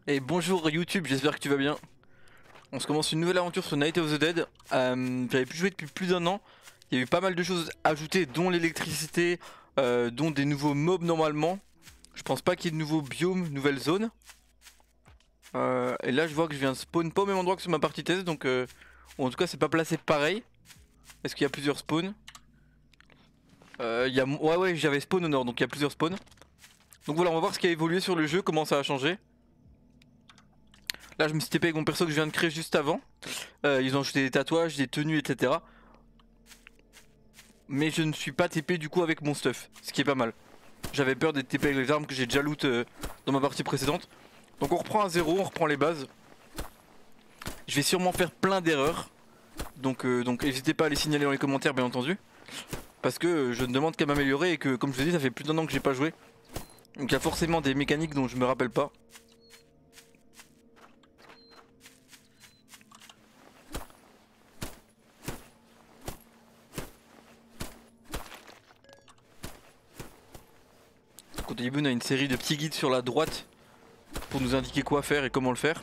Et bonjour YouTube, j'espère que tu vas bien. On se commence une nouvelle aventure sur Night of the Dead. J'avais plus joué depuis plus d'un an. Il y a eu pas mal de choses ajoutées, dont l'électricité, dont des nouveaux mobs normalement. Je pense pas qu'il y ait de nouveaux biomes, nouvelles zones. Et là je vois que je viens de spawn pas au même endroit que sur ma partie test, donc ou en tout cas c'est pas placé pareil. Est-ce qu'il y a plusieurs spawns? Ouais, j'avais spawn au nord, donc il y a plusieurs spawns. Donc voilà, on va voir ce qui a évolué sur le jeu, comment ça a changé. Là je me suis TP avec mon perso que je viens de créer juste avant. Ils ont ajouté des tatouages, des tenues, etc. Mais je ne suis pas TP du coup avec mon stuff, ce qui est pas mal. J'avais peur d'être TP avec les armes que j'ai déjà loot dans ma partie précédente. Donc on reprend à zéro, on reprend les bases. Je vais sûrement faire plein d'erreurs. Donc n'hésitez pas à les signaler dans les commentaires bien entendu. Parce que je ne demande qu'à m'améliorer et que comme je vous ai dit ça fait plus d'un an que j'ai pas joué. Donc il y a forcément des mécaniques dont je me rappelle pas. Donc au début on a une série de petits guides sur la droite pour nous indiquer quoi faire et comment le faire.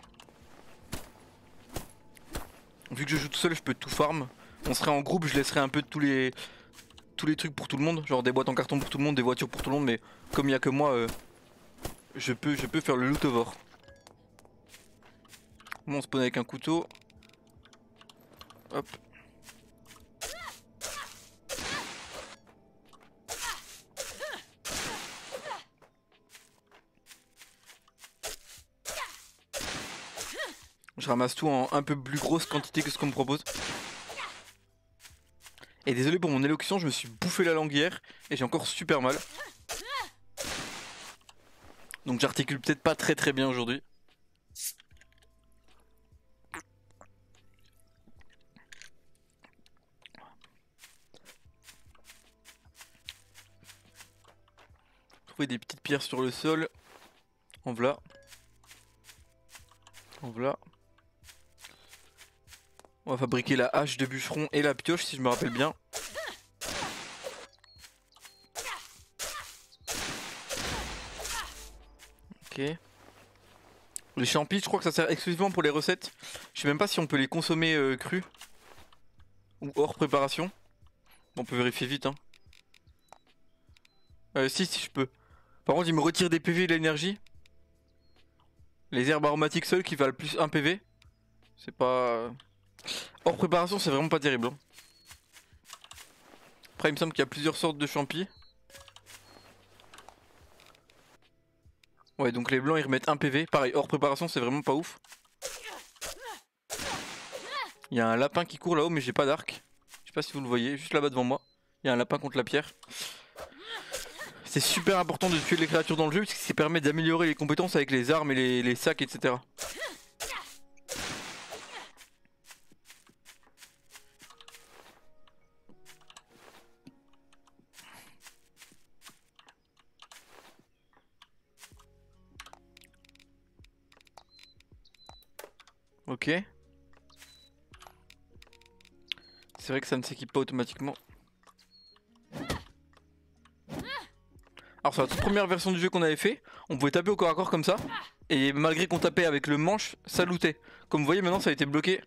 Vu que je joue tout seul je peux tout farm. On serait en groupe, je laisserai un peu de tous les trucs pour tout le monde, genre des boîtes en carton pour tout le monde, des voitures pour tout le monde, mais comme il n'y a que moi, je peux faire le loot over. Bon, on spawn avec un couteau. Hop. Je ramasse tout en un peu plus grosse quantité que ce qu'on me propose. Et désolé pour mon élocution, je me suis bouffé la langue hier et j'ai encore super mal. Donc j'articule peut-être pas très bien aujourd'hui. Trouver des petites pierres sur le sol. En voilà. En voilà. On va fabriquer la hache de bûcheron et la pioche si je me rappelle bien. Ok. Les champis, je crois que ça sert exclusivement pour les recettes. Je sais même pas si on peut les consommer crus. Ou hors préparation. On peut vérifier vite hein. Si je peux. Par contre il me retire des PV et de l'énergie. Les herbes aromatiques seules qui valent plus 1 PV. C'est pas... Hors préparation c'est vraiment pas terrible hein. Après il me semble qu'il y a plusieurs sortes de champis. Ouais donc les blancs ils remettent 1 PV. Pareil hors préparation c'est vraiment pas ouf. Il y a un lapin qui court là-haut mais j'ai pas d'arc. Je sais pas si vous le voyez, juste là-bas devant moi. Il y a un lapin contre la pierre. C'est super important de tuer les créatures dans le jeu parce que ça permet d'améliorer les compétences avec les armes et les sacs etc. Ok. C'est vrai que ça ne s'équipe pas automatiquement. Alors sur la toute première version du jeu qu'on avait fait, on pouvait taper au corps à corps comme ça. Et malgré qu'on tapait avec le manche, ça lootait. Comme vous voyez maintenant ça a été bloqué.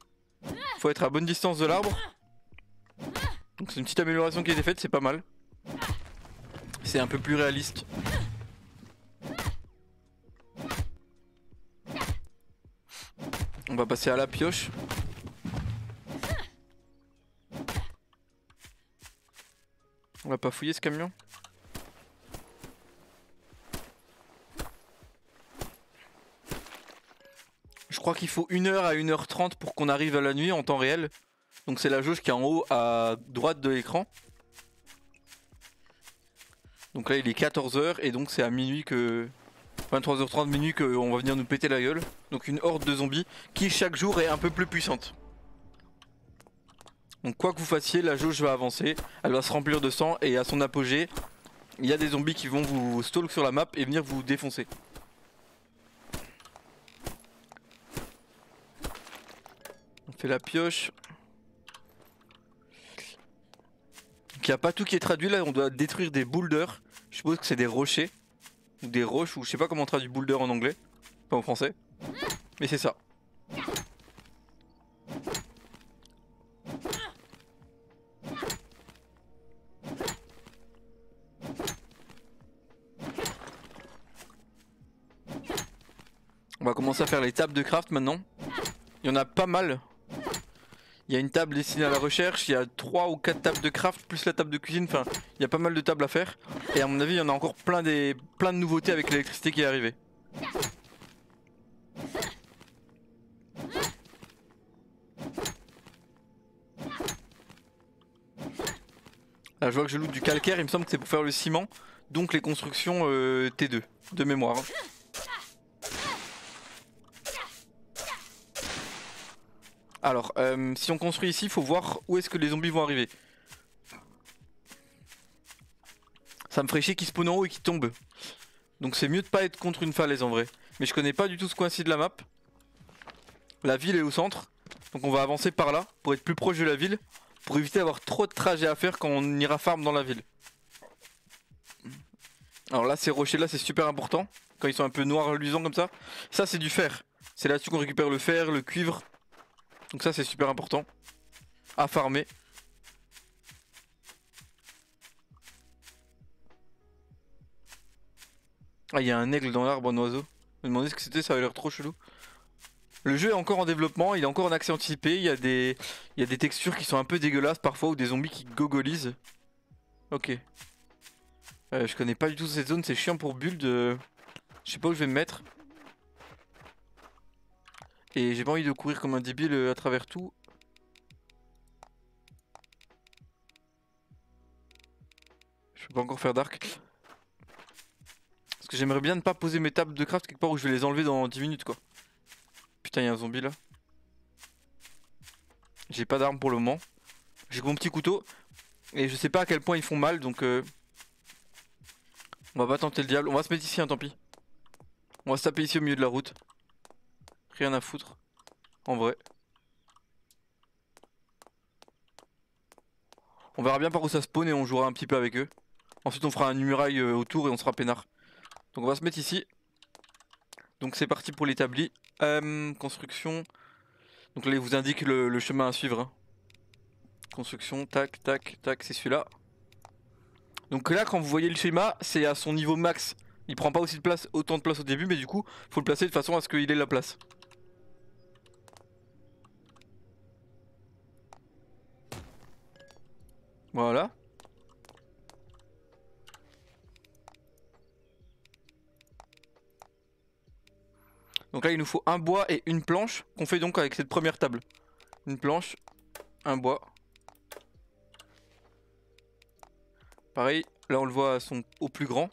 Faut être à bonne distance de l'arbre. Donc c'est une petite amélioration qui a été faite, c'est pas mal. C'est un peu plus réaliste. On va passer à la pioche. On va pas fouiller ce camion. Je crois qu'il faut 1h à 1h30 pour qu'on arrive à la nuit en temps réel. Donc c'est la jauge qui est en haut à droite de l'écran. Donc là il est 14h et donc c'est à minuit que... 23h30 minuit qu'on va venir nous péter la gueule. Donc une horde de zombies qui chaque jour est un peu plus puissante. Donc quoi que vous fassiez, la jauge va avancer. Elle va se remplir de sang et à son apogée, il y a des zombies qui vont vous stalk sur la map et venir vous défoncer. On fait la pioche. Donc il n'y a pas tout qui est traduit là, on doit détruire des boulders. Je suppose que c'est des rochers. Ou des roches, ou je sais pas comment on traduit boulder en anglais. Pas en français. Mais c'est ça. On va commencer à faire les tables de craft maintenant. Il y en a pas mal. Il y a une table destinée à la recherche, il y a 3 ou 4 tables de craft plus la table de cuisine, enfin il y a pas mal de tables à faire. Et à mon avis il y en a encore plein de nouveautés avec l'électricité qui est arrivée. Là je vois que je loot du calcaire, il me semble que c'est pour faire le ciment. Donc les constructions T2 de mémoire. Alors, si on construit ici, il faut voir où est-ce que les zombies vont arriver. Ça me ferait chier qu'ils spawnent en haut et qu'ils tombent. Donc c'est mieux de pas être contre une falaise en vrai. Mais je connais pas du tout ce coin-ci de la map. La ville est au centre. Donc on va avancer par là pour être plus proche de la ville. Pour éviter d'avoir trop de trajets à faire quand on ira farm dans la ville. Alors là, ces rochers là, c'est super important. Quand ils sont un peu noirs luisants comme ça. Ça, c'est du fer. C'est là-dessus qu'on récupère le fer, le cuivre. Donc ça, c'est super important. À farmer. Ah, il y a un aigle dans l'arbre, un oiseau. Je me demandais ce que c'était, ça avait l'air trop chelou. Le jeu est encore en développement, il est encore en accès anticipé. Il y a des textures qui sont un peu dégueulasses parfois ou des zombies qui gogolisent. Ok. Je connais pas du tout cette zone, c'est chiant pour build. Je sais pas où je vais me mettre. Et j'ai pas envie de courir comme un débile à travers tout. Je peux pas encore faire d'arc. Parce que j'aimerais bien ne pas poser mes tables de craft quelque part où je vais les enlever dans 10 minutes quoi. Putain, il y a un zombie là. J'ai pas d'arme pour le moment. J'ai mon petit couteau. Et je sais pas à quel point ils font mal donc on va pas tenter le diable. On va se mettre ici, hein, tant pis. On va se taper ici au milieu de la route. Rien à foutre. En vrai. On verra bien par où ça spawn et on jouera un petit peu avec eux. Ensuite on fera une muraille autour et on sera peinard. Donc on va se mettre ici. Donc c'est parti pour l'établi. Construction. Donc là il vous indique le chemin à suivre. Hein. Construction, tac, tac, tac, c'est celui-là. Donc là quand vous voyez le schéma, c'est à son niveau max. Il prend pas aussi de place, autant de place au début, mais du coup faut le placer de façon à ce qu'il ait la place. Voilà. Donc là il nous faut un bois et une planche qu'on fait donc avec cette première table. Une planche, un bois. Pareil, là on le voit au plus grand.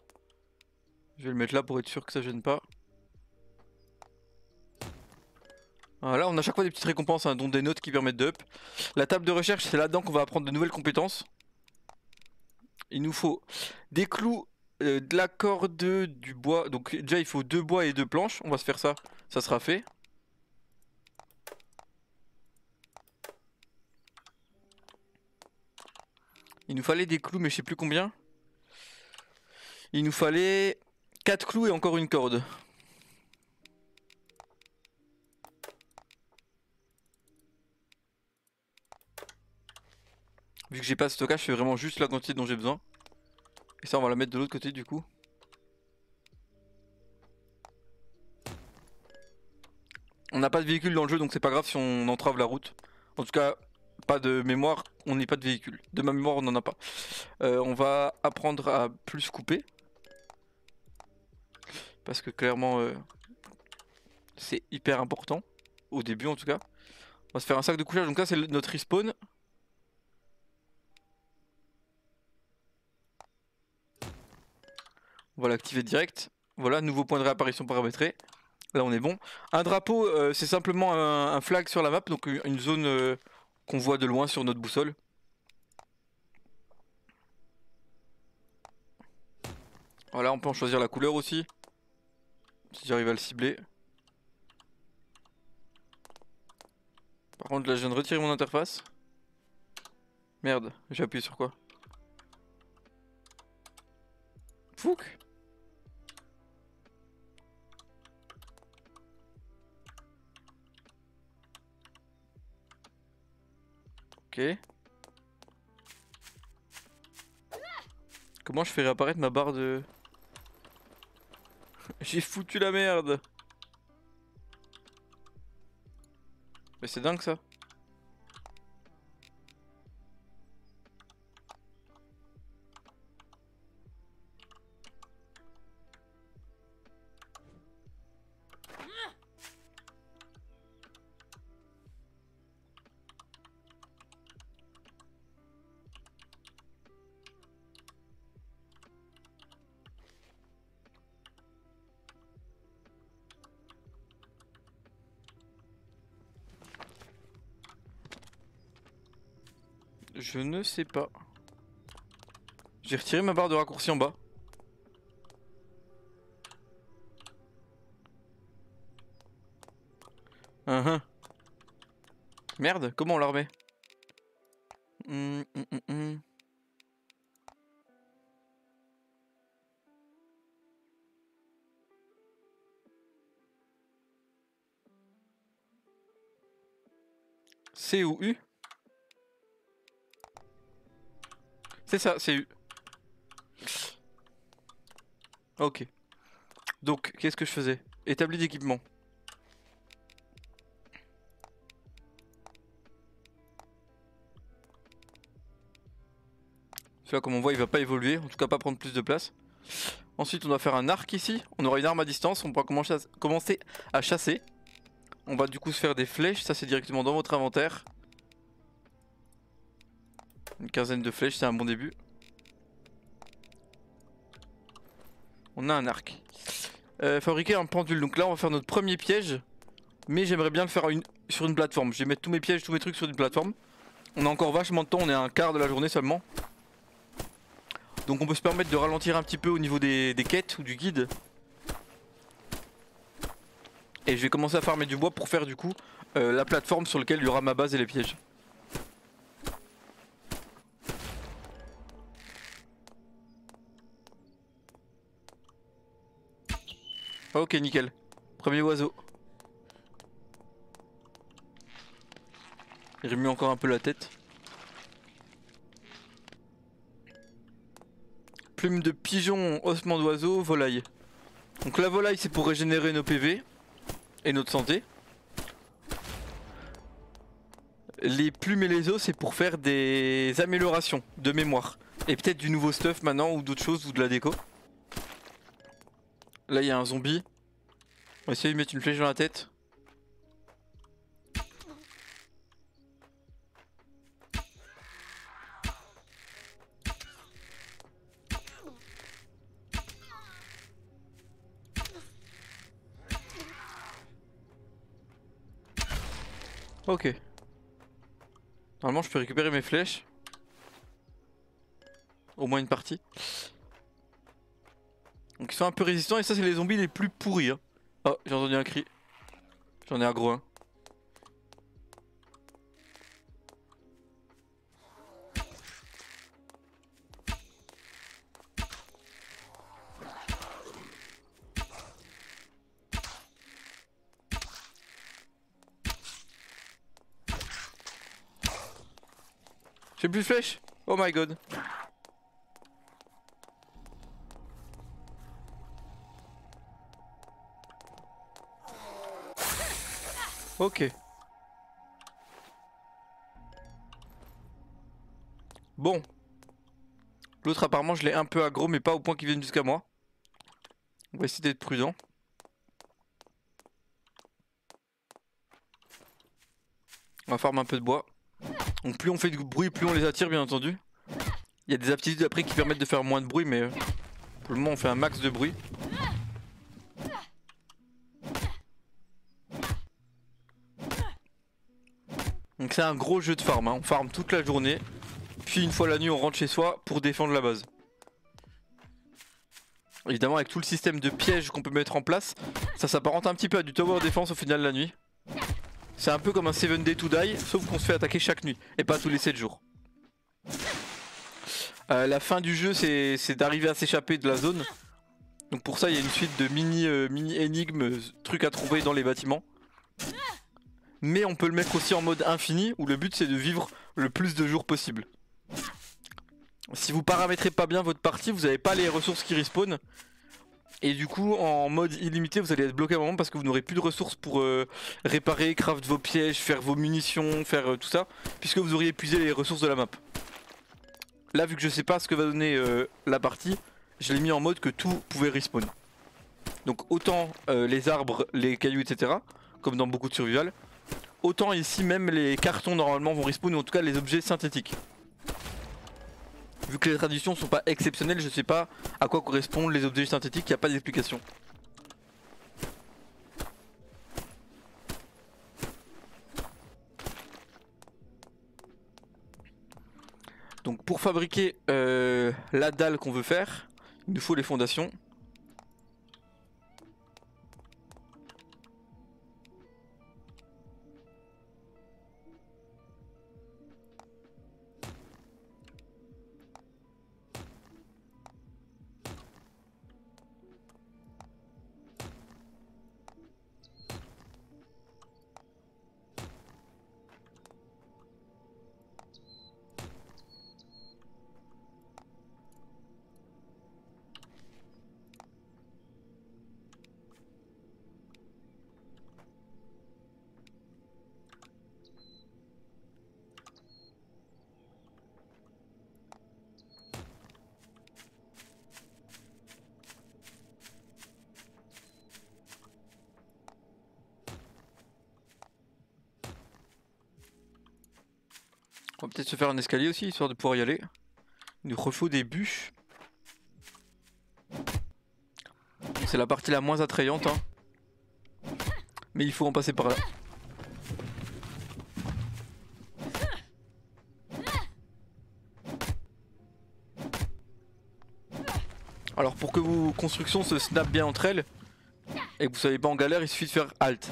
Je vais le mettre là pour être sûr que ça gêne pas. Voilà, on a chaque fois des petites récompenses, hein, dont des notes qui permettent d'up. La table de recherche, c'est là-dedans qu'on va apprendre de nouvelles compétences. Il nous faut des clous, de la corde, du bois. Donc déjà il faut 2 bois et 2 planches. On va se faire ça, ça sera fait. Il nous fallait des clous mais je sais plus combien. Il nous fallait 4 clous et encore une corde. Vu que j'ai pas de stockage, je fais vraiment juste la quantité dont j'ai besoin. Et ça on va la mettre de l'autre côté du coup. On n'a pas de véhicule dans le jeu donc c'est pas grave si on entrave la route. En tout cas, pas de mémoire, on n'est pas de véhicule. De ma mémoire on n'en a pas. On va apprendre à plus couper. Parce que clairement c'est hyper important. Au début en tout cas. On va se faire un sac de couchage, donc là c'est notre respawn. On va l'activer direct. Voilà, nouveau point de réapparition paramétré. Là on est bon. Un drapeau, c'est simplement un flag sur la map, donc une zone qu'on voit de loin sur notre boussole. Voilà, on peut en choisir la couleur aussi. Si j'arrive à le cibler. Par contre là je viens de retirer mon interface. Merde, j'ai appuyé sur quoi? Fouque. Ok. Comment je fais réapparaître ma barre de... J'ai foutu la merde. Mais c'est dingue ça. Je ne sais pas. J'ai retiré ma barre de raccourci en bas. Merde, comment on la remet? C ou U? C'est ça, c'est U. Ok. Donc, qu'est-ce que je faisais? Établi d'équipement. Celui-là, comme on voit, il va pas évoluer, en tout cas pas prendre plus de place. Ensuite, on doit faire un arc ici. On aura une arme à distance, on pourra commencer à chasser. On va du coup se faire des flèches, ça c'est directement dans votre inventaire. Une quinzaine de flèches, c'est un bon début. On a un arc. Fabriquer un pendule, donc là on va faire notre premier piège. Mais j'aimerais bien le faire sur une plateforme. Je vais mettre tous mes pièges, tous mes trucs sur une plateforme. On a encore vachement de temps, on est à un quart de la journée seulement. Donc on peut se permettre de ralentir un petit peu au niveau des quêtes ou du guide. Et je vais commencer à farmer du bois pour faire du coup la plateforme sur laquelle il y aura ma base et les pièges. Ok, nickel. Premier oiseau. Il remue encore un peu la tête. Plume de pigeon, ossement d'oiseau, volaille. Donc la volaille c'est pour régénérer nos PV et notre santé. Les plumes et les os c'est pour faire des améliorations de mémoire. Et peut-être du nouveau stuff maintenant ou d'autres choses ou de la déco. Là il y a un zombie. On va essayer de mettre une flèche dans la tête. Ok. Normalement je peux récupérer mes flèches. Au moins une partie. Donc ils sont un peu résistants et ça c'est les zombies les plus pourris hein. Oh j'ai entendu un cri. J'en ai un gros un. J'ai plus de flèches. Oh my god. Ok. Bon. L'autre apparemment je l'ai un peu aggro mais pas au point qu'il vienne jusqu'à moi. On va essayer d'être prudent. On va farmer un peu de bois. Donc plus on fait du bruit, plus on les attire bien entendu. Il y a des aptitudes après qui permettent de faire moins de bruit mais pour le moment on fait un max de bruit. Donc c'est un gros jeu de farm, hein. On farm toute la journée. Puis une fois la nuit on rentre chez soi pour défendre la base. Évidemment avec tout le système de pièges qu'on peut mettre en place, ça s'apparente un petit peu à du tower defense au final la nuit. C'est un peu comme un 7 Day to Die, sauf qu'on se fait attaquer chaque nuit, et pas tous les 7 jours. La fin du jeu c'est d'arriver à s'échapper de la zone. Donc pour ça il y a une suite de mini énigmes, trucs à trouver dans les bâtiments. Mais on peut le mettre aussi en mode infini, où le but c'est de vivre le plus de jours possible. Si vous paramétrez pas bien votre partie, vous n'avez pas les ressources qui respawnent. Et du coup, en mode illimité, vous allez être bloqué à un moment parce que vous n'aurez plus de ressources pour réparer, craft vos pièges, faire vos munitions, faire tout ça, puisque vous auriez épuisé les ressources de la map. Là, vu que je sais pas ce que va donner la partie, je l'ai mis en mode que tout pouvait respawn. Donc autant les arbres, les cailloux, etc. Comme dans beaucoup de survival. Autant ici même les cartons normalement vont respawn, ou en tout cas les objets synthétiques. Vu que les traductions sont pas exceptionnelles, je sais pas à quoi correspondent les objets synthétiques, il n'y a pas d'explication. Donc pour fabriquer la dalle qu'on veut faire, il nous faut les fondations. On va peut-être se faire un escalier aussi, histoire de pouvoir y aller. Il nous refaut des bûches. C'est la partie la moins attrayante, hein. Mais il faut en passer par là. Alors pour que vos constructions se snap bien entre elles, et que vous soyez pas en galère, il suffit de faire Alt.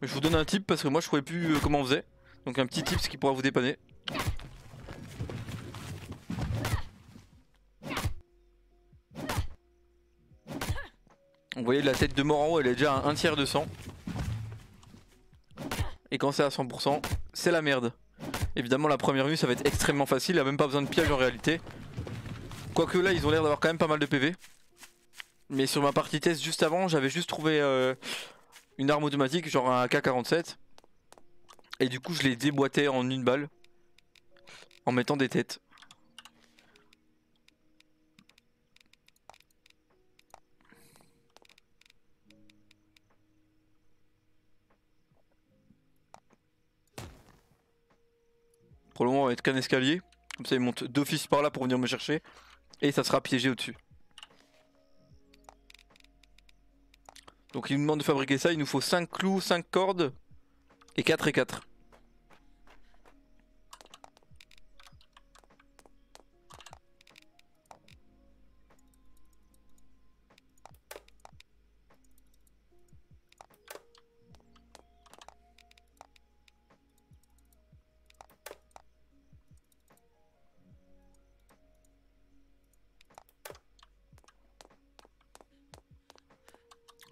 Mais je vous donne un tip parce que moi je trouvais plus comment on faisait. Donc un petit tips qui pourra vous dépanner. Vous voyez la tête de mort en haut, elle est déjà à un tiers de sang. Et quand c'est à 100%, c'est la merde. Évidemment la première vue ça va être extrêmement facile, il n'y a même pas besoin de piège en réalité. Quoique là ils ont l'air d'avoir quand même pas mal de PV. Mais sur ma partie test juste avant, j'avais juste trouvé une arme automatique, genre un AK-47. Et du coup je l'ai déboîté en une balle. En mettant des têtes. Pour le moment on va être qu'un escalier. Comme ça il monte d'office par là pour venir me chercher. Et ça sera piégé au-dessus. Donc il nous demande de fabriquer ça, il nous faut 5 clous, 5 cordes et 4 et 4.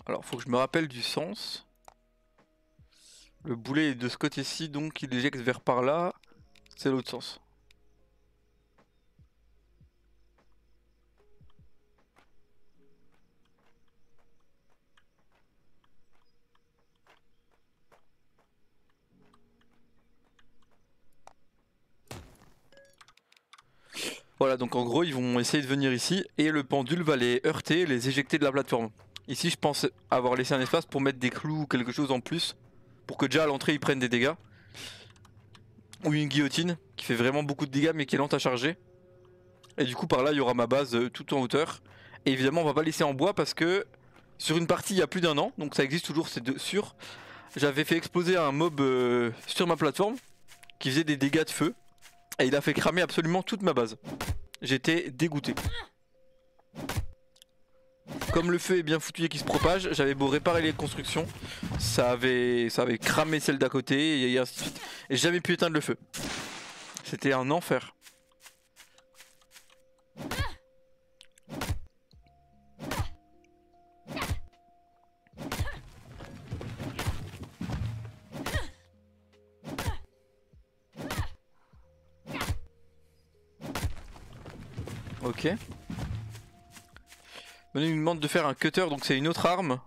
Alors faut que je me rappelle du sens. Le boulet est de ce côté-ci, donc il éjecte vers par là. C'est l'autre sens. Voilà, donc en gros ils vont essayer de venir ici et le pendule va les heurter, les éjecter de la plateforme. Ici je pense avoir laissé un espace pour mettre des clous ou quelque chose en plus. Pour que déjà à l'entrée ils prennent des dégâts. Ou une guillotine qui fait vraiment beaucoup de dégâts mais qui est lente à charger. Et du coup par là il y aura ma base tout en hauteur. Et évidemment on va pas laisser en bois parce que sur une partie il y a plus d'un an, donc ça existe toujours, c'est sûr. J'avais fait exploser un mob sur ma plateforme qui faisait des dégâts de feu. Et il a fait cramer absolument toute ma base. J'étais dégoûté. Comme le feu est bien foutu et qu'il se propage, j'avais beau réparer les constructions, ça avait cramé celle d'à côté et ainsi de suite. Et j'ai jamais pu éteindre le feu. C'était un enfer. Ok. Manu nous demande de faire un cutter, donc c'est une autre arme.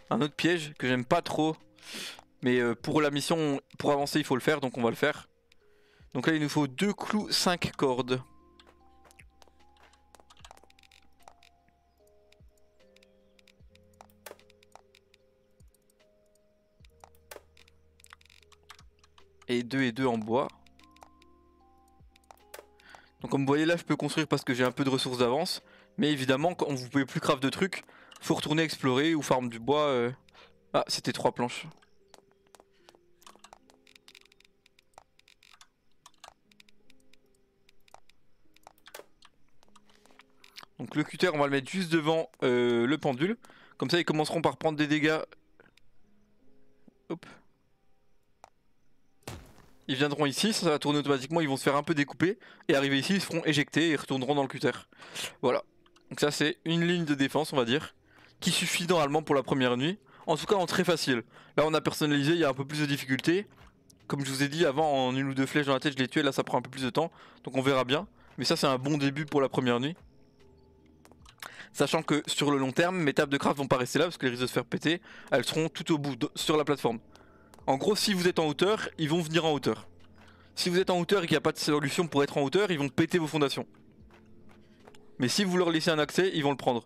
Un autre piège que j'aime pas trop. Mais pour la mission, pour avancer il faut le faire, donc on va le faire. Donc là il nous faut 2 clous, 5 cordes. Et 2 en bois. Donc comme vous voyez là je peux construire parce que j'ai un peu de ressources d'avance. Mais évidemment quand vous pouvez plus craft de trucs, faut retourner explorer ou farm du bois. Ah c'était 3 planches. Donc le cutter on va le mettre juste devant le pendule. Comme ça ils commenceront par prendre des dégâts. Hop. Ils viendront ici, ça va tourner automatiquement, ils vont se faire un peu découper. Et arriver ici, ils se feront éjecter et ils retourneront dans le cutter. Voilà. Donc ça c'est une ligne de défense on va dire. Qui suffit normalement pour la première nuit. En tout cas en très facile. Là on a personnalisé, il y a un peu plus de difficulté. Comme je vous ai dit avant, en une ou deux flèches dans la tête je l'ai tué, là ça prend un peu plus de temps. Donc on verra bien. Mais ça c'est un bon début pour la première nuit. Sachant que sur le long terme, mes tables de craft vont pas rester là parce qu'elles risquent de se faire péter. Elles seront tout au bout, sur la plateforme. En gros si vous êtes en hauteur, ils vont venir en hauteur. Si vous êtes en hauteur et qu'il n'y a pas de solution pour être en hauteur, ils vont péter vos fondations. Mais si vous leur laissez un accès, ils vont le prendre.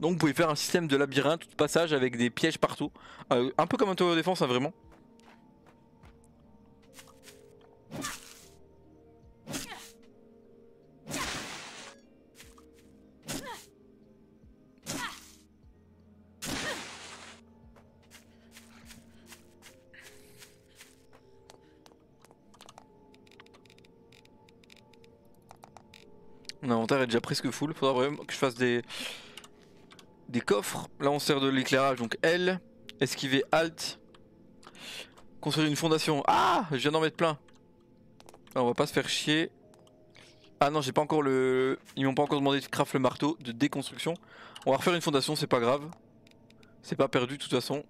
Donc vous pouvez faire un système de labyrinthe, de passage avec des pièges partout. Un peu comme un tower défense, hein, vraiment. Mon inventaire est déjà presque full. Faudra vraiment que je fasse des coffres. Là on sert de l'éclairage, donc L. Esquiver Alt. Construire une fondation. Ah, je viens d'en mettre plein. Alors, on va pas se faire chier. Ah non, j'ai pas encore le... Ils m'ont pas encore demandé de craft le marteau, de déconstruction. On va refaire une fondation, c'est pas grave. C'est pas perdu de toute façon.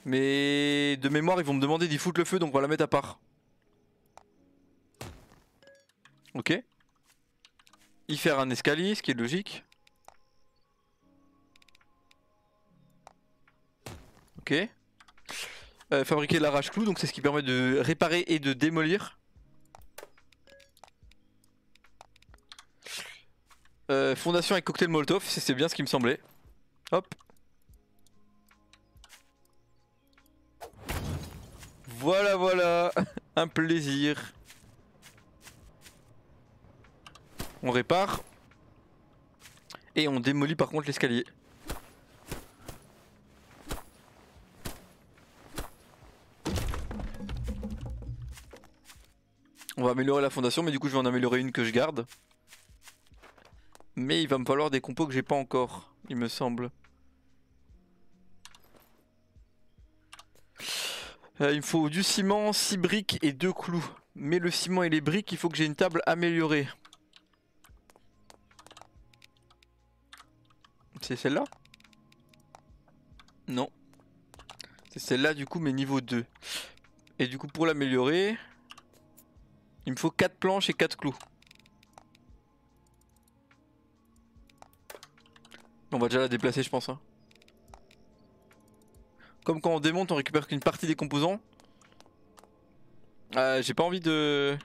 Mais de mémoire, ils vont me demander d'y foutre le feu, donc on va la mettre à part. Ok. Y faire un escalier, ce qui est logique. Ok. Fabriquer l'arrache-clou, donc c'est ce qui permet de réparer et de démolir. Fondation avec cocktail molotov, c'est bien ce qui me semblait. Hop. Voilà, voilà. Un plaisir. On répare. Et on démolit par contre l'escalier. On va améliorer la fondation, mais du coup je vais en améliorer une que je garde. Mais il va me falloir des compos que j'ai pas encore, il me semble. Il me faut du ciment, 6 briques et 2 clous. Mais le ciment et les briques, il faut que j'ai une table améliorée. C'est celle-là? Non. C'est celle-là du coup, mais niveau 2. Et du coup pour l'améliorer, il me faut 4 planches et 4 clous. On va déjà la déplacer je pense. Hein. Comme quand on démonte on récupère qu'une partie des composants. J'ai pas envie de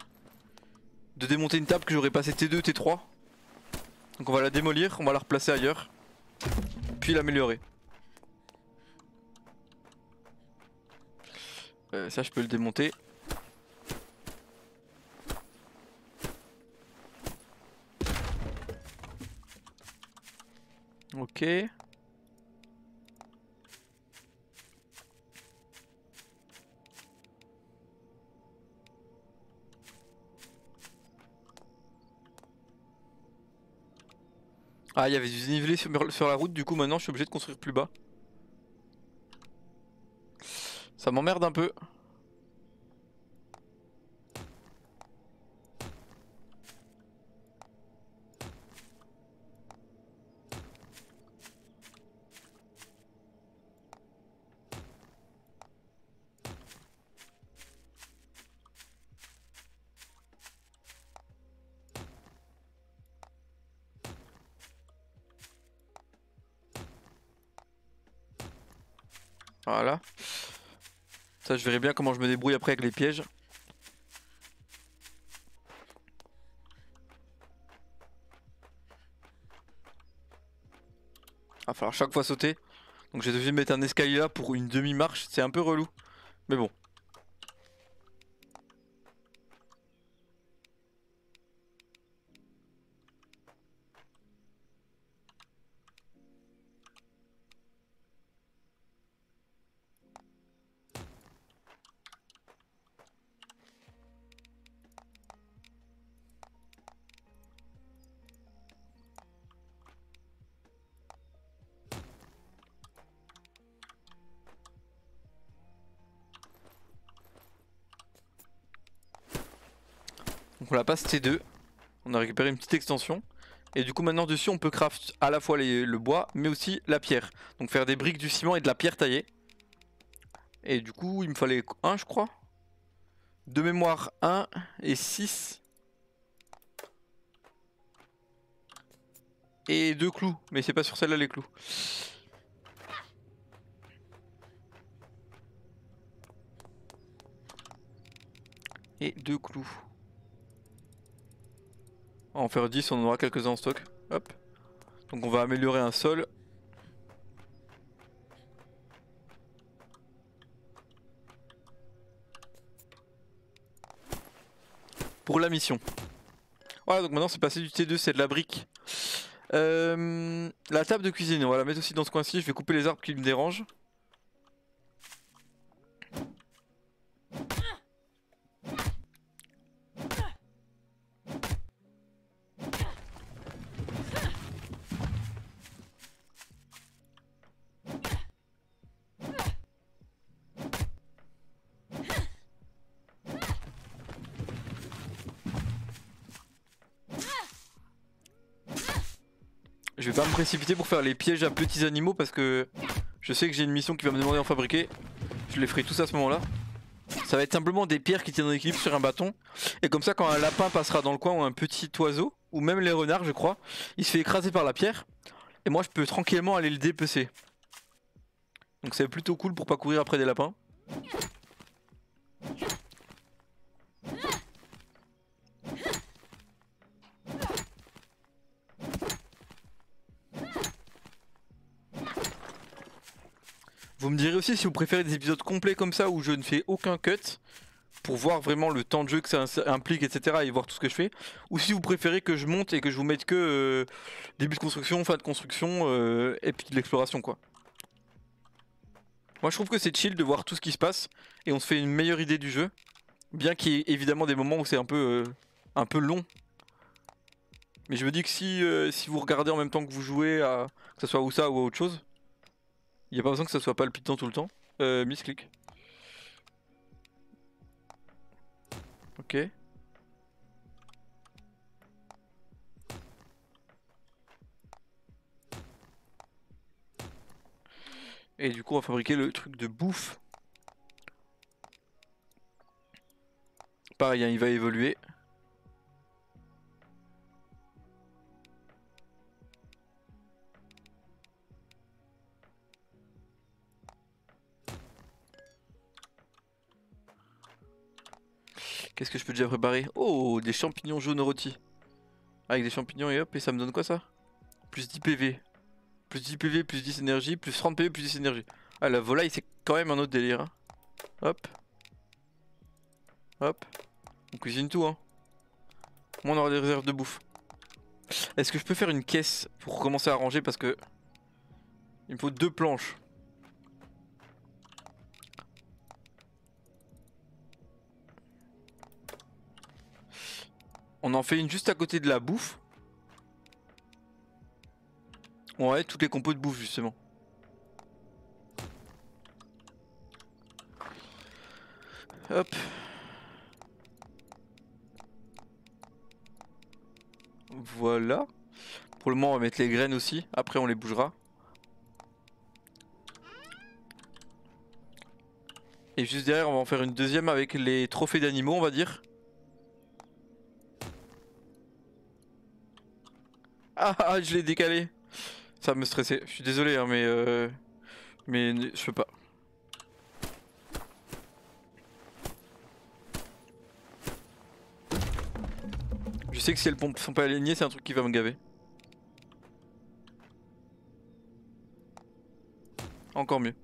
démonter une table que j'aurais passé T2, T3. Donc on va la démolir, on va la replacer ailleurs. Puis l'améliorer. Ça je peux le démonter. Ok. Ah, il y avait du dénivelé sur la route, du coup maintenant je suis obligé de construire plus bas. Ça m'emmerde un peu. Voilà. Ça, je verrai bien comment je me débrouille après avec les pièges. Il va falloir chaque fois sauter. Donc j'ai dû mettre un escalier là pour une demi-marche. C'est un peu relou. Mais bon. Donc on la passe T2. On a récupéré une petite extension. Et du coup maintenant dessus on peut craft à la fois le bois mais aussi la pierre. Donc faire des briques, du ciment et de la pierre taillée. Et du coup il me fallait un je crois. De mémoire 1 et 6. Et 2 clous. Mais c'est pas sur celle-là les clous. Et 2 clous. On va en faire 10, on en aura quelques-uns en stock. Hop. Donc on va améliorer un sol. Pour la mission. Voilà, donc maintenant c'est passé du T2, c'est de la brique. La table de cuisine, on va la mettre aussi dans ce coin-ci. Je vais couper les arbres qui me dérangent. Je vais pas me précipiter pour faire les pièges à petits animaux parce que je sais que j'ai une mission qui va me demander d'en fabriquer. Je les ferai tous à ce moment là. Ça va être simplement des pierres qui tiennent en équilibre sur un bâton. Et comme ça quand un lapin passera dans le coin ou un petit oiseau, ou même les renards je crois, il se fait écraser par la pierre. Et moi je peux tranquillement aller le dépecer. Donc c'est plutôt cool pour pas courir après des lapins. Vous me direz aussi si vous préférez des épisodes complets comme ça où je ne fais aucun cut pour voir vraiment le temps de jeu que ça implique, etc. et voir tout ce que je fais. Ou si vous préférez que je monte et que je vous mette que début de construction, fin de construction et puis de l'exploration quoi. Moi je trouve que c'est chill de voir tout ce qui se passe et on se fait une meilleure idée du jeu. Bien qu'il y ait évidemment des moments où c'est un peu long. Mais je me dis que si vous regardez en même temps que vous jouez, que ce soit ou ça ou à autre chose, il n'y a pas besoin que ça soit palpitant tout le temps. Misclick. Ok. Et du coup on va fabriquer le truc de bouffe. Pareil hein, il va évoluer. Qu'est-ce que je peux déjà préparer? Oh, des champignons jaunes rôtis. Avec des champignons et hop, et ça me donne quoi ça? Plus 10 PV. Plus 10 PV, plus 10 énergie, plus 30 PV, plus 10 énergie. Ah la volaille c'est quand même un autre délire hein. Hop. Hop. On cuisine tout hein. Moi on aura des réserves de bouffe. Est-ce que je peux faire une caisse pour commencer à ranger parce que il me faut 2 planches. On en fait une juste à côté de la bouffe. Ouais, toutes les compos de bouffe justement. Hop. Voilà. Pour le moment on va mettre les graines aussi, après on les bougera. Et juste derrière on va en faire une deuxième avec les trophées d'animaux on va dire. Ah je l'ai décalé. Ça va me stresser, je suis désolé hein, mais je peux pas. Je sais que si elles sont pas alignées, c'est un truc qui va me gaver. Encore mieux.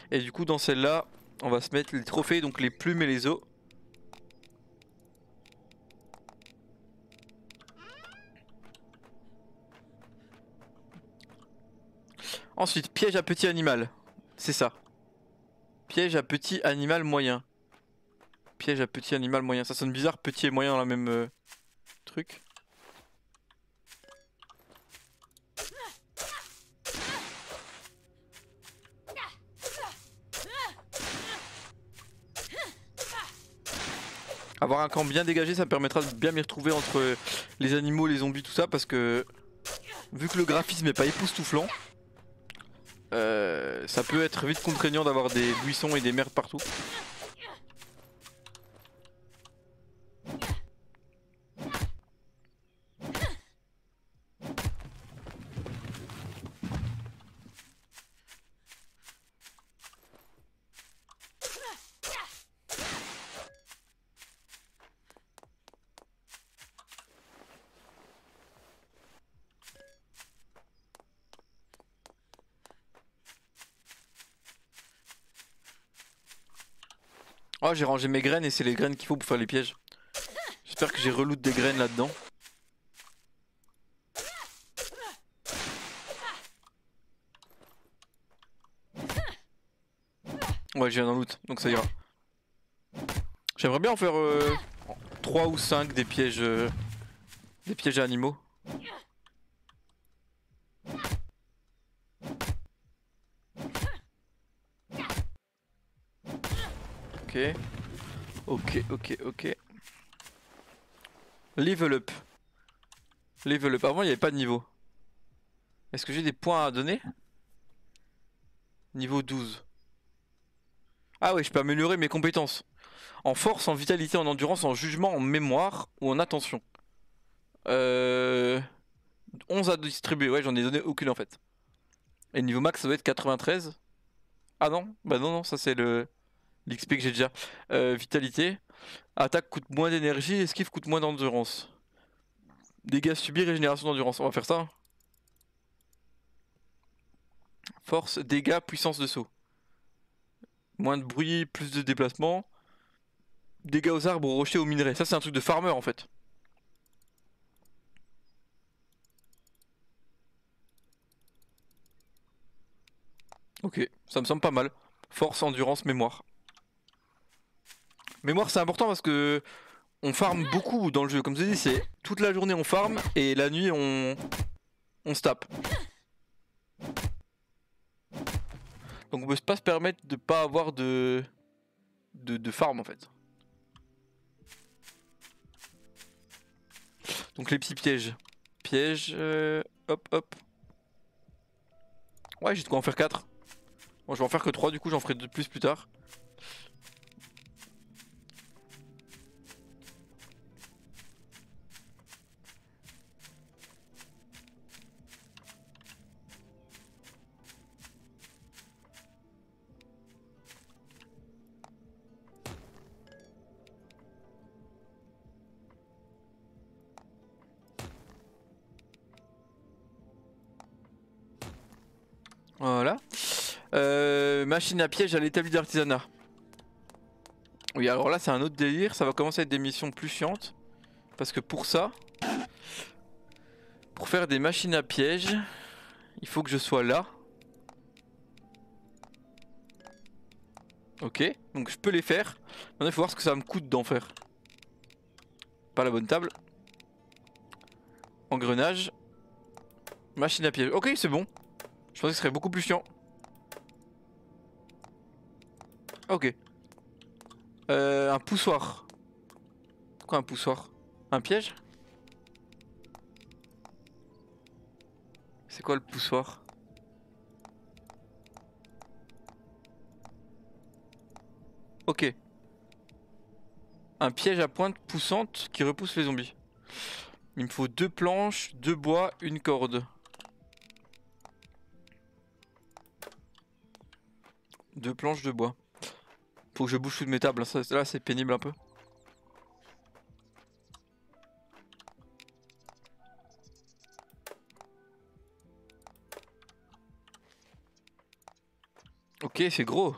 Et du coup, dans celle-là, on va se mettre les trophées, donc les plumes et les os. Ensuite, piège à petit animal. C'est ça. Piège à petit animal moyen. Piège à petit animal moyen. Ça sonne bizarre, petit et moyen dans la même truc. Avoir un camp bien dégagé, ça me permettra de bien m'y retrouver entre les animaux, les zombies, tout ça, parce que vu que le graphisme est pas époustouflant, ça peut être vite contraignant d'avoir des buissons et des merdes partout. Oh, j'ai rangé mes graines et c'est les graines qu'il faut pour faire les pièges. J'espère que j'ai reloot des graines là-dedans. Ouais, j'ai un loot, donc ça ira. J'aimerais bien en faire 3 ou 5 des pièges à animaux. Ok. Ok. Level up. Level up. Avant, il n'y avait pas de niveau. Est-ce que j'ai des points à donner? Niveau 12. Ah ouais, je peux améliorer mes compétences. En force, en vitalité, en endurance, en jugement, en mémoire ou en attention. 11 à distribuer. Ouais, j'en ai donné aucune en fait. Et niveau max, ça doit être 93. Ah non? Bah non, ça c'est le l'XP que j'ai déjà. Vitalité. Attaque coûte moins d'énergie, esquive coûte moins d'endurance. Dégâts subis, régénération d'endurance. On va faire ça, hein. Force, dégâts, puissance de saut. Moins de bruit, plus de déplacement. Dégâts aux arbres, aux rochers, aux minerais. Ça c'est un truc de farmer en fait. Ok, ça me semble pas mal. Force, endurance, mémoire. Mémoire c'est important parce que on farm beaucoup dans le jeu. Comme je dis, c'est toute la journée on farm et la nuit on se tape. Donc on peut pas se permettre de pas avoir de farm en fait. Donc les petits pièges. Pièges, hop. Ouais, j'ai de quoi en faire 4. Bon, je vais en faire que 3, du coup j'en ferai de plus tard. Voilà. Machine à piège à l'établi d'artisanat. Oui, alors là c'est un autre délire, ça va commencer à être des missions plus chiantes. Parce que pour ça, pour faire des machines à piège, il faut que je sois là. Ok, donc je peux les faire. Maintenant il faut voir ce que ça me coûte d'en faire. Pas la bonne table. Engrenage. Machine à piège. Ok, c'est bon. Je pensais que ce serait beaucoup plus chiant. Ok. Un poussoir. Quoi un poussoir? Un piège? C'est quoi le poussoir? Ok. Un piège à pointe poussante qui repousse les zombies. Il me faut 2 planches, 2 bois, une corde. 2 planches, 2 bois. Faut que je bouge toutes mes tables, là c'est pénible un peu. Ok, c'est gros.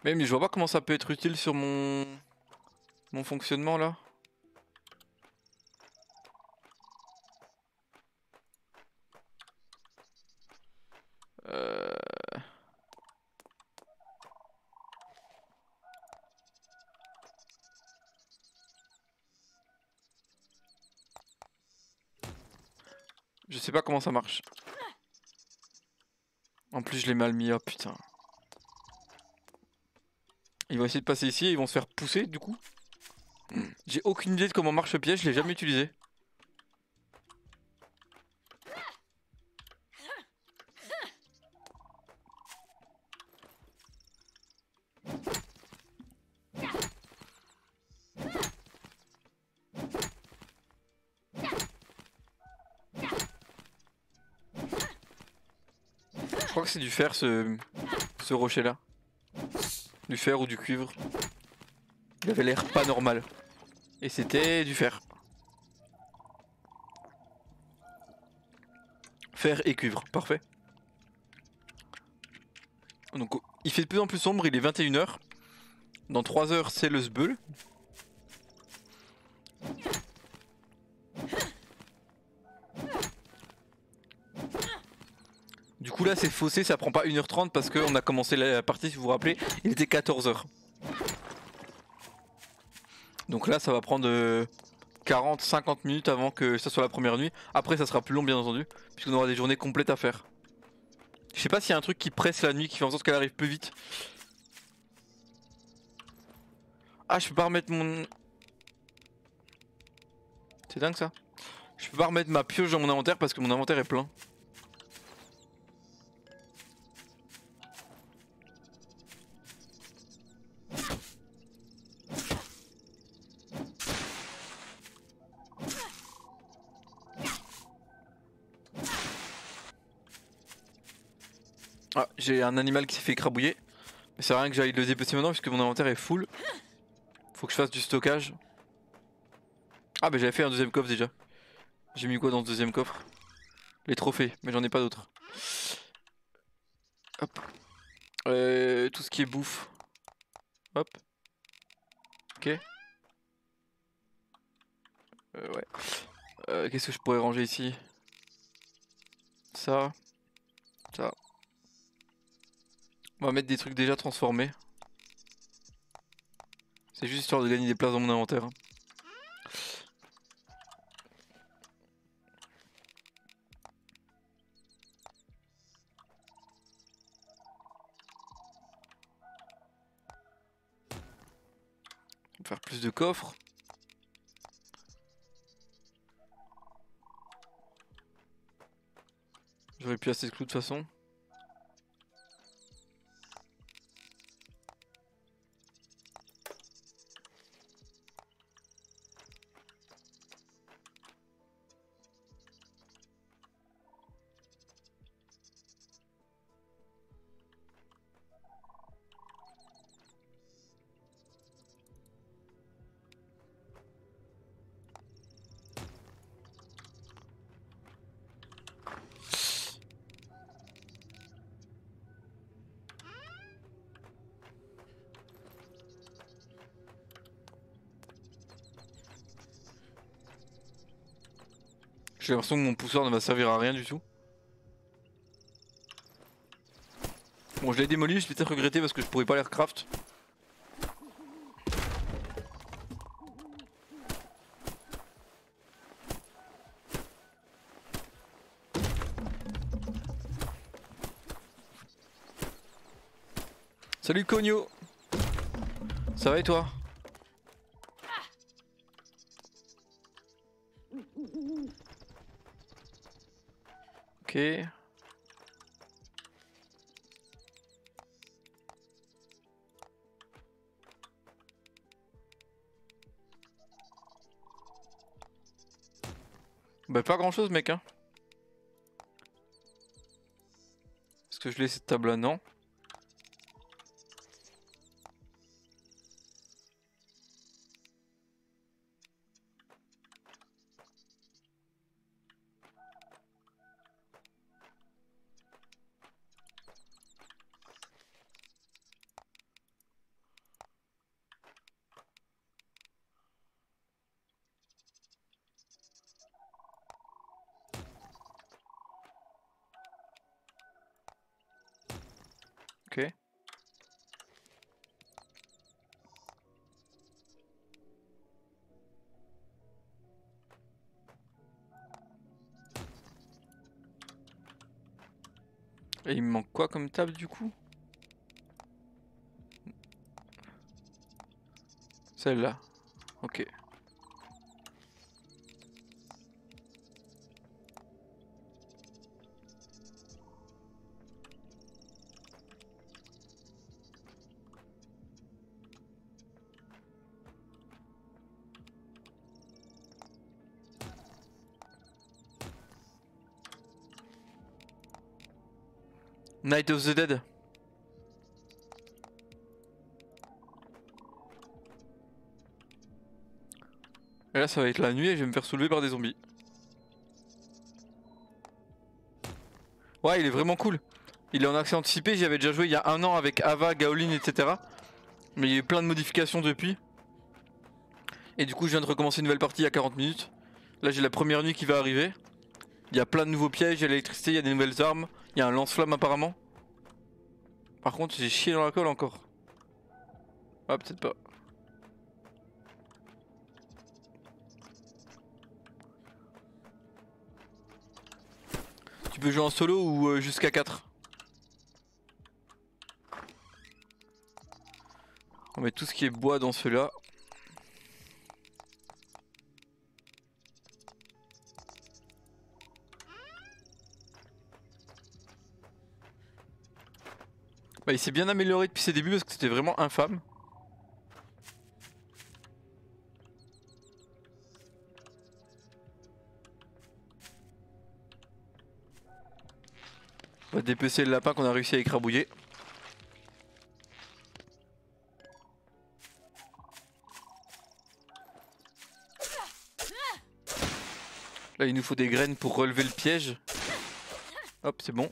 Mais je vois pas comment ça peut être utile sur mon fonctionnement là. Euh... Je sais pas comment ça marche. En plus je l'ai mal mis, oh putain. Ils vont essayer de passer ici et ils vont se faire pousser du coup. J'ai aucune idée de comment marche le piège, je l'ai jamais utilisé. Je crois que c'est du fer ce rocher là. Du fer ou du cuivre. Il avait l'air pas normal. Et c'était du fer. Fer et cuivre, parfait. Donc il fait de plus en plus sombre, il est 21 h. Dans 3 heures c'est le sbeul. Du coup là c'est faussé, ça prend pas 1h30 parce qu'on a commencé la partie si vous vous rappelez, il était 14 h. Donc là ça va prendre 40-50 minutes avant que ça soit la première nuit. Après ça sera plus long bien entendu, puisqu'on aura des journées complètes à faire. Je sais pas s'il y a un truc qui presse la nuit, qui fait en sorte qu'elle arrive plus vite. Ah je peux pas remettre mon... C'est dingue ça. Je peux pas remettre ma pioche dans mon inventaire parce que mon inventaire est plein. Ah, j'ai un animal qui s'est fait écrabouiller. Mais c'est rien que j'aille le dépecer maintenant puisque mon inventaire est full. Faut que je fasse du stockage. Ah bah j'avais fait un deuxième coffre déjà. J'ai mis quoi dans ce deuxième coffre? Les trophées, mais j'en ai pas d'autres. Hop. Tout ce qui est bouffe. Hop. Ok. Ouais. Qu'est-ce que je pourrais ranger ici? Ça. Ça. On va mettre des trucs déjà transformés. C'est juste histoire de gagner des places dans mon inventaire. On va faire plus de coffres. J'aurais pu assez de clous de toute façon. J'ai l'impression que mon pousseur ne va servir à rien du tout. Bon, je l'ai démoli, je vais peut-être regretter parce que je pourrais pas les recraft. Salut Cogno. Ça va et toi? Ok. Bah pas grand chose mec hein. Est-ce que je laisse cette table là? Non. Et il me manque quoi comme table du coup? Celle-là. Ok. Night of the Dead. Et là ça va être la nuit et je vais me faire soulever par des zombies. Ouais, il est vraiment cool. Il est en accès anticipé, j'y avais déjà joué il y a un an avec Ava, Gaolin, etc. Mais il y a eu plein de modifications depuis. Et du coup je viens de recommencer une nouvelle partie il y a 40 minutes. Là j'ai la première nuit qui va arriver. Il y a plein de nouveaux pièges, il y a l'électricité, il y a des nouvelles armes. Il y a un lance-flamme apparemment. Par contre j'ai chié dans la colle encore. Ah peut-être pas. Tu peux jouer en solo ou jusqu'à 4. On met tout ce qui est bois dans ceux-là. Bah, il s'est bien amélioré depuis ses débuts parce que c'était vraiment infâme. On va dépecer le lapin qu'on a réussi à écrabouiller. Là il nous faut des graines pour relever le piège. Hop, c'est bon.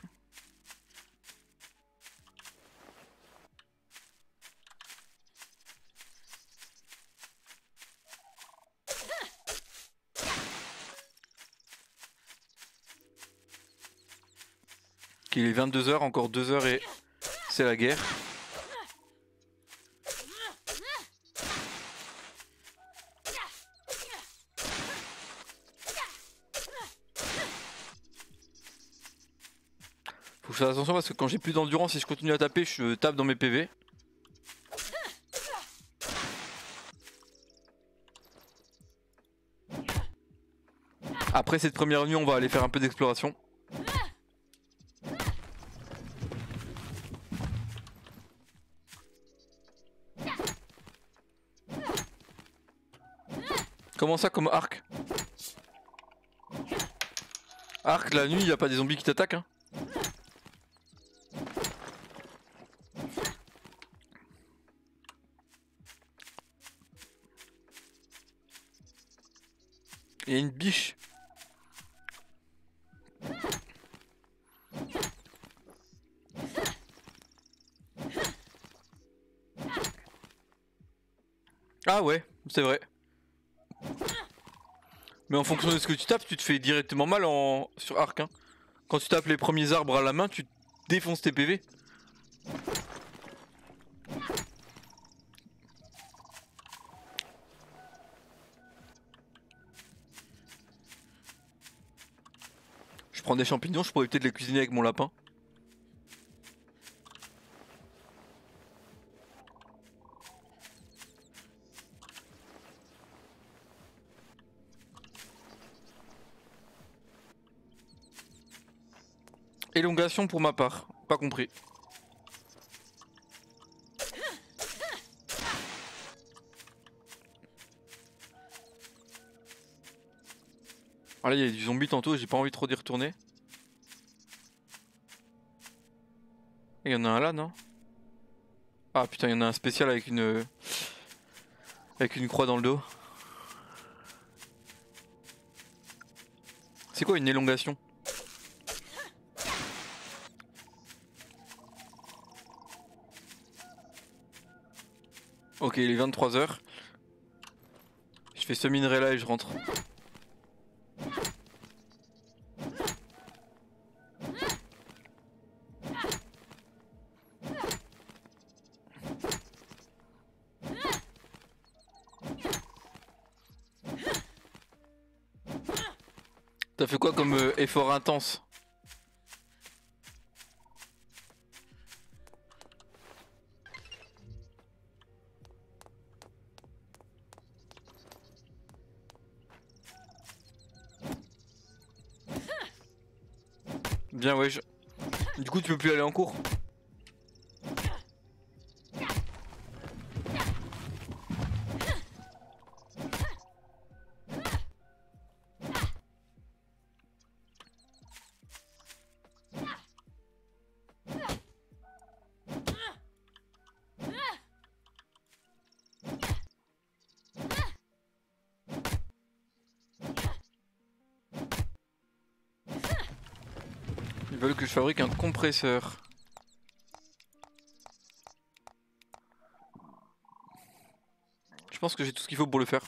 Il est 22 h, encore 2 heures et c'est la guerre. Faut que je fasse attention parce que quand j'ai plus d'endurance et je continue à taper, je tape dans mes PV. Après cette première nuit, on va aller faire un peu d'exploration. Comment ça comme arc? Arc la nuit, y a pas des zombies qui t'attaquent hein? Il y a une biche. Ah ouais, c'est vrai. Mais en fonction de ce que tu tapes, tu te fais directement mal sur arc hein. Quand tu tapes les premiers arbres à la main, tu défonces tes PV. Je prends des champignons, je pourrais peut-être les cuisiner avec mon lapin. Élongation pour ma part, pas compris. Ah là il y a du zombie tantôt, j'ai pas envie trop d'y retourner. Il y en a un là non? Ah putain il y en a un spécial avec une croix dans le dos. C'est quoi une élongation? Ok il est 23 h. Je fais ce minerai là et je rentre. T'as fait quoi comme effort intense? Bien ouais. Du coup tu peux plus aller en cours. Ils veulent que je fabrique un compresseur. Je pense que j'ai tout ce qu'il faut pour le faire.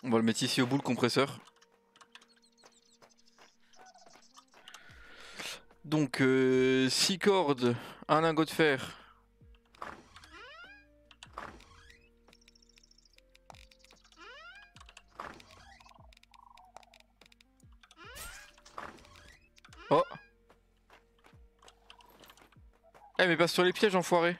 On va le mettre ici au bout le compresseur. Donc 6 cordes, un lingot de fer. Oh. Eh mais passe sur les pièges enfoiré.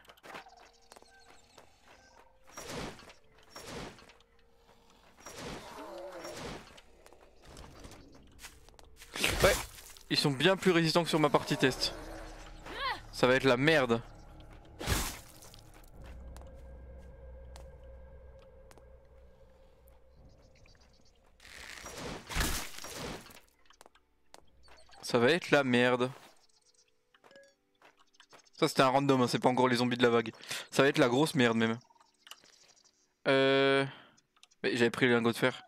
Ouais, ils sont bien plus résistants que sur ma partie test. Ça va être la merde. Ça va être la merde. Ça c'était un random, hein, c'est pas encore les zombies de la vague. Ça va être la grosse merde même. Mais j'avais pris le lingot de fer.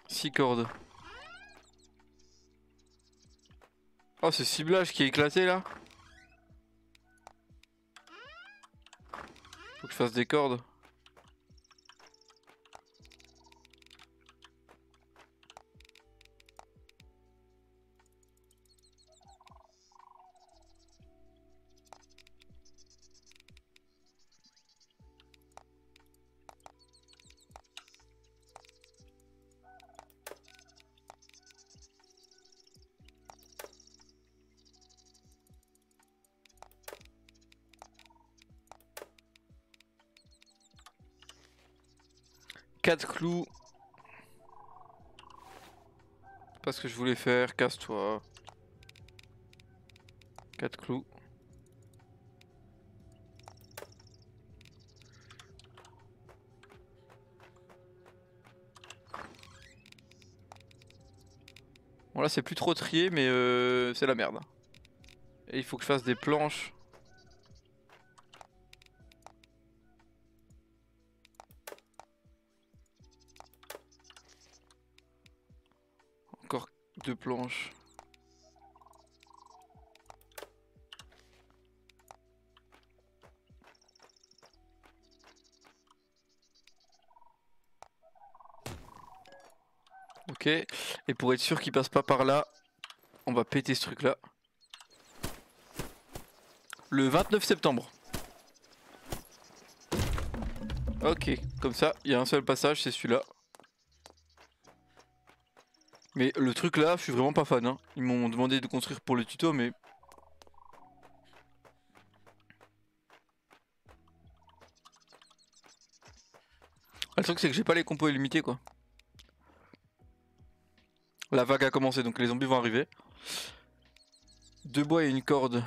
Six cordes. Oh ce ciblage qui est éclaté là. Faut que je fasse des cordes. Quatre clous. Pas ce que je voulais faire, casse-toi. 4 clous. Bon là c'est plus trop trié mais c'est la merde. Et il faut que je fasse des planches. Encore 2 planches. Ok, et pour être sûr qu'il passe pas par là, on va péter ce truc là. Le 29 septembre. Ok, comme ça, il y a un seul passage, c'est celui-là. Mais le truc là, je suis vraiment pas fan. Hein. Ils m'ont demandé de construire pour le tuto, mais... Le truc c'est que j'ai pas les compos illimités quoi. La vague a commencé, donc les zombies vont arriver. 2 bois et une corde.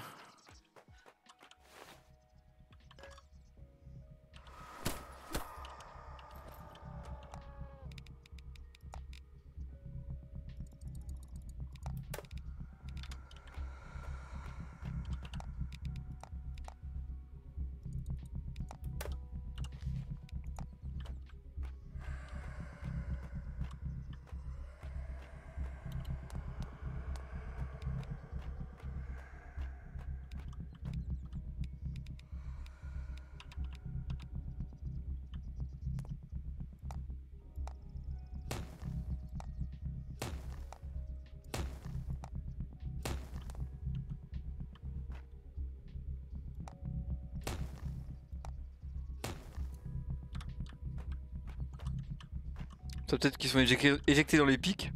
Ça peut-être qu'ils sont éjectés dans les pics.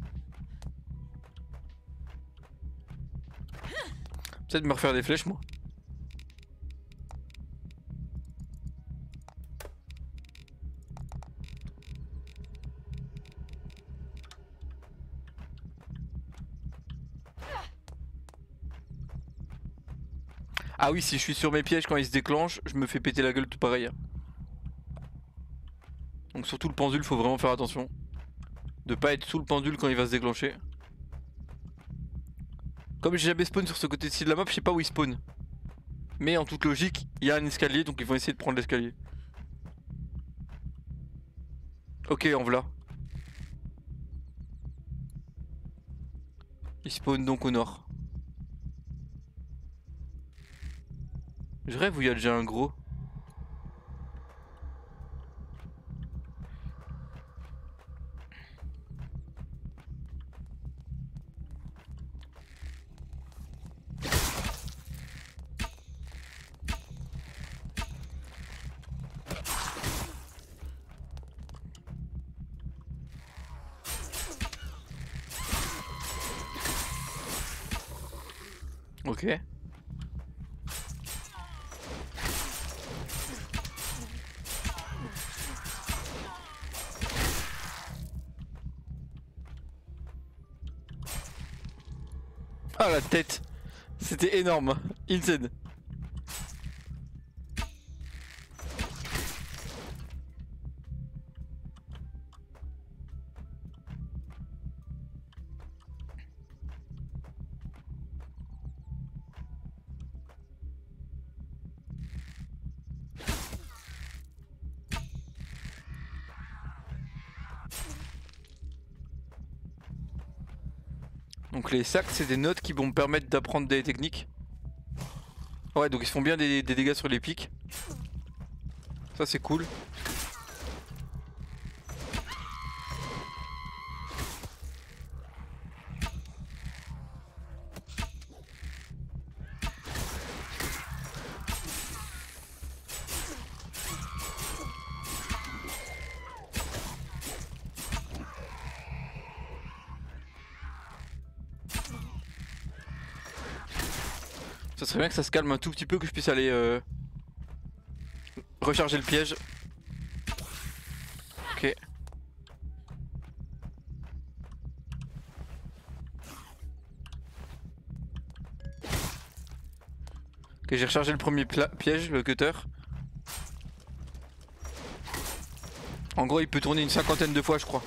Peut-être me refaire des flèches moi. Ah oui, si je suis sur mes pièges quand ils se déclenchent, je me fais péter la gueule tout pareil. Donc surtout le pendule, faut vraiment faire attention. De pas être sous le pendule quand il va se déclencher. Comme j'ai jamais spawn sur ce côté-ci de la map, je sais pas où il spawn. Mais en toute logique, il y a un escalier, donc ils vont essayer de prendre l'escalier. Ok, en voilà. Il spawn donc au nord. Je rêve où il y a déjà un gros. Ok. Ah la tête. C'était énorme. Insane. Donc les sacs c'est des notes qui vont me permettre d'apprendre des techniques. Ouais, donc ils font bien des dégâts sur les pics. Ça c'est cool. Ça serait bien que ça se calme un tout petit peu, que je puisse aller recharger le piège. Ok. Ok, j'ai rechargé le premier piège, le cutter. En gros, il peut tourner une 50aine de fois, je crois.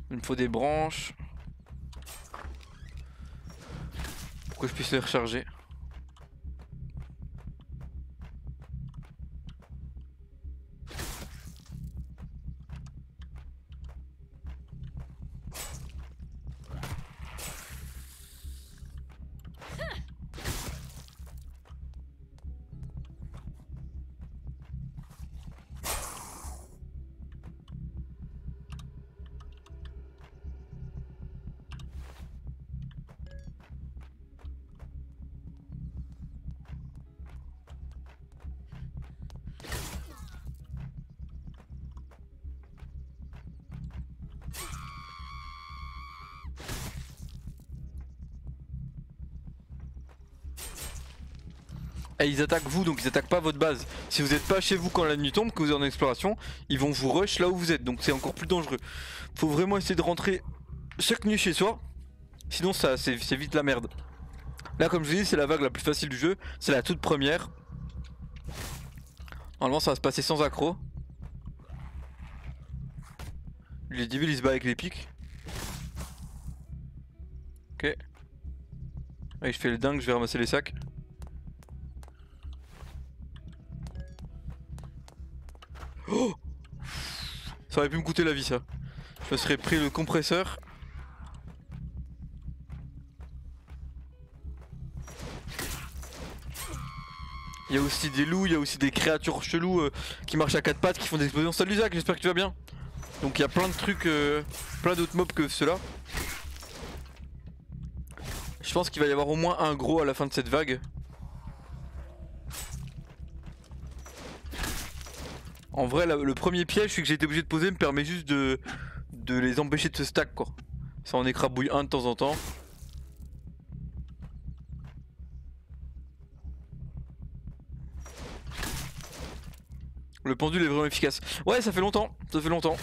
Il me faut des branches. Pour que je puisse les recharger. Et ils attaquent vous, donc ils attaquent pas votre base. Si vous êtes pas chez vous quand la nuit tombe, que vous êtes en exploration, ils vont vous rush là où vous êtes, donc c'est encore plus dangereux. Faut vraiment essayer de rentrer chaque nuit chez soi, sinon ça c'est vite la merde. Là comme je vous dis, c'est la vague la plus facile du jeu, c'est la toute première. Normalement ça va se passer sans accro. Les débiles ils se battent avec les pics. Ok. Allez, je fais le dingue, je vais ramasser les sacs. Oh, ça aurait pu me coûter la vie ça. Je me serais pris le compresseur. Il y a aussi des loups, il y a aussi des créatures cheloues qui marchent à quatre pattes, qui font des explosions. Salut Zach, j'espère que tu vas bien. Donc il y a plein de trucs, plein d'autres mobs que ceux-là. Je pense qu'il va y avoir au moins un gros à la fin de cette vague. En vrai, le premier piège que j'ai été obligé de poser me permet juste de les empêcher de se stack quoi. Ça en écrabouille un de temps en temps. Le pendule est vraiment efficace. Ouais, ça fait longtemps, ça fait longtemps.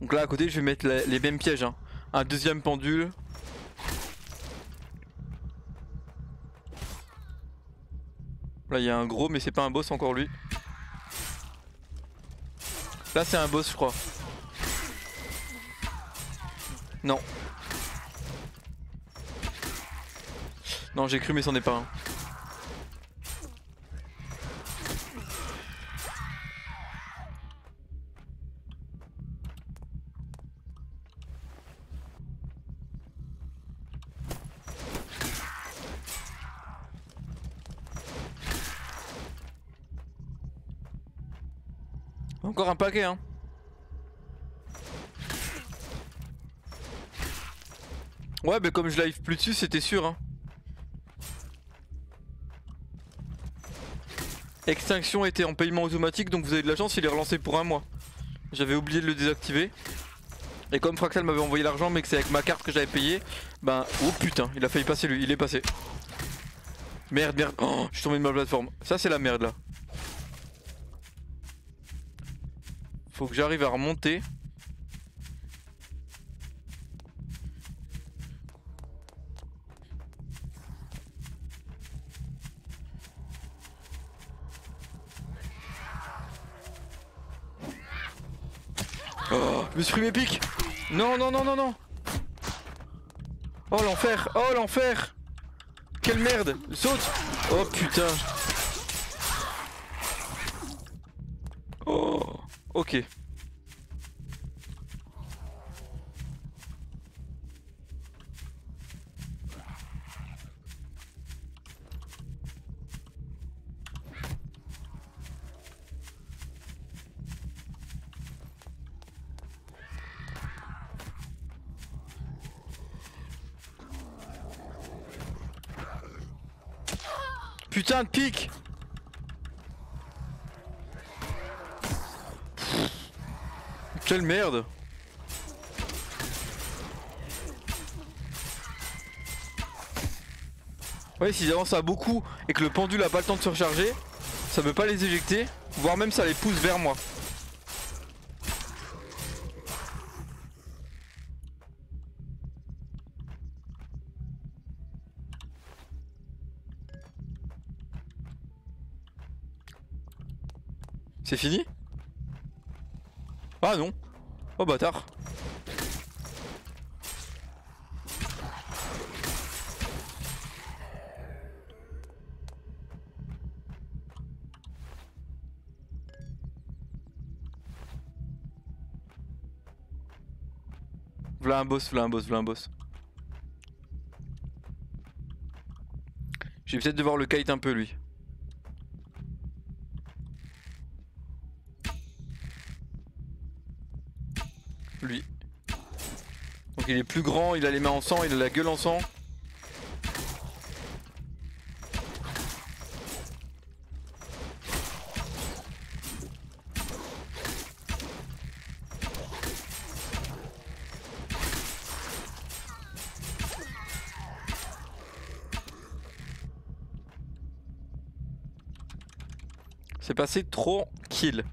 Donc là à côté je vais mettre les mêmes pièges hein. Un deuxième pendule. Là il y a un gros mais c'est pas un boss encore lui. Là c'est un boss je crois. Non. Non j'ai cru mais c'en est pas un. Encore un paquet hein. Ouais mais comme je live plus dessus c'était sûr hein. Extinction était en paiement automatique donc vous avez de la chance il est relancé pour un mois. J'avais oublié de le désactiver. Et comme Fractal m'avait envoyé l'argent mais que c'est avec ma carte que j'avais payé. Ben oh putain il a failli passer lui, il est passé. Merde merde, oh, je suis tombé de ma plateforme. Ça c'est la merde là. Faut que j'arrive à remonter. Oh, je me suis pris mes pics. Non non non non non. Oh l'enfer, oh l'enfer. Quelle merde, saute. Oh putain. Oh, ok. Putain de pique. Quelle merde. Ouais s'ils avancent à beaucoup et que le pendule a pas le temps de se recharger, ça peut pas les éjecter, voire même ça les pousse vers moi. C'est fini? Ah non. Oh bâtard. V'là un boss, v'là un boss, v'là un boss. Je vais peut-être devoir le kite un peu lui. Lui. Donc il est plus grand, il a les mains en sang, il a la gueule en sang. C'est passé trop kill.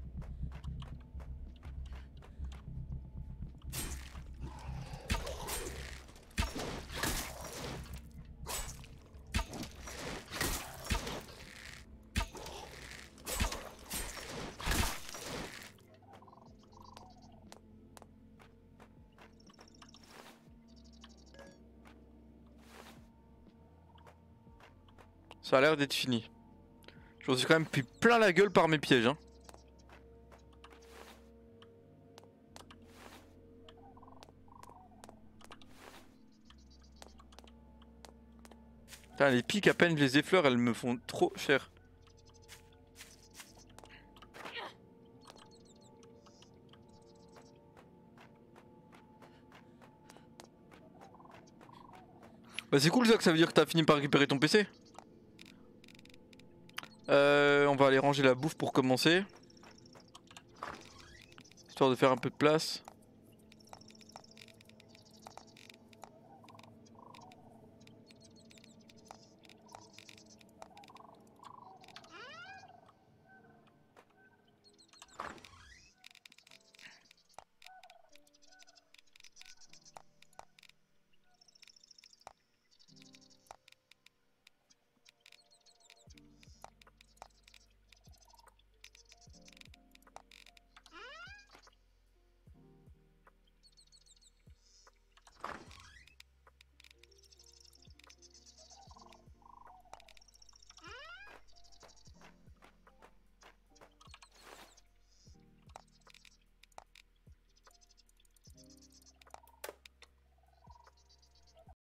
Ça a l'air d'être fini. Je me suis quand même pris plein la gueule par mes pièges hein. Putain, les piques à peine je les effleure elles me font trop cher. Bah c'est cool ça, que ça veut dire que t'as fini par récupérer ton PC. On va aller ranger la bouffe pour commencer. Histoire de faire un peu de place.